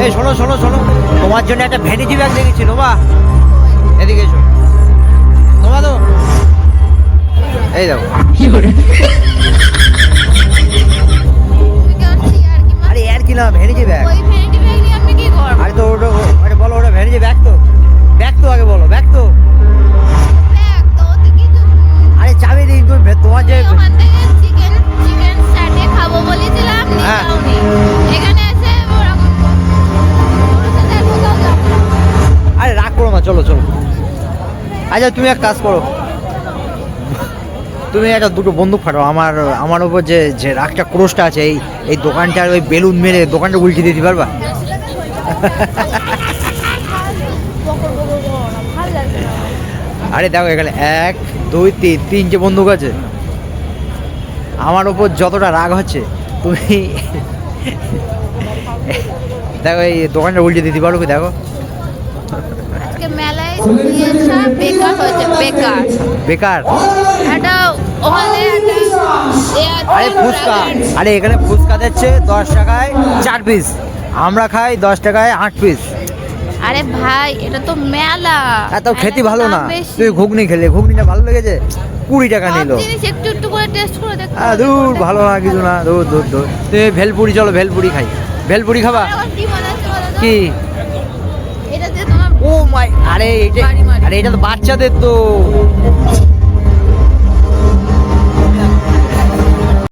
এই শোনো শোনো শোনো, তোমার জন্য একটা ভ্যানিটি ব্যাগ দেখেছি নোমা, এদিকে এসো নোমা। তো এই দেখো, আরে আর কি না ভ্যানিটি ব্যাগ। আরে তো ওটা, আরে বলো ওটা ভ্যানিটি ব্যাগ তো, ব্যাগ তো আগে বলো, ব্যাগ তো। আরে চাবি দিই তোমার যে হ্যাঁ আরে রাগ করো না, চলো চলো। আচ্ছা তুমি এক কাজ করো, তুমি একটা দুটো বন্দুক ফাটাও আমার উপর যে যে রাগটা ক্রোশটা আছে, এই দোকানটার ওই বেলুন মেরে দোকানটা উল্টে দিতে পারবা? আরে দেখো এখানে 1 2 3 তিনটে বন্দুক আছে। আমার উপর যতটা রাগ হচ্ছে তুমি দেখো এই দোকানটা উল্টে দিতে পারো কি? দেখো মেলায় বেকার হয়েছে, বেকার বেকার। আরে ফুচকা, আরে এখানে ফুচকা দিচ্ছে 10 টাকায় 4 পিস, আমরা খাই 10 টাকায় 8 পিস। আরে ভাই এটা তো মেলা, এত খেতে ভালো না। তুই ঘুগনি খেলে, ঘুগনিটা ভালো লেগেছে, 20 টাকা নিল। একটু একটু করে টেস্ট করে দেখ। দূর ভালো না কিছু না, দূর দূর দূর। তুমি ভেলপুরি চলো, ভেলপুরি খাই। ভেলপুরি খাবা কি? এটা দিয়ে তোমার ও মাই, আরে এটা তো বাচ্চাদের তো।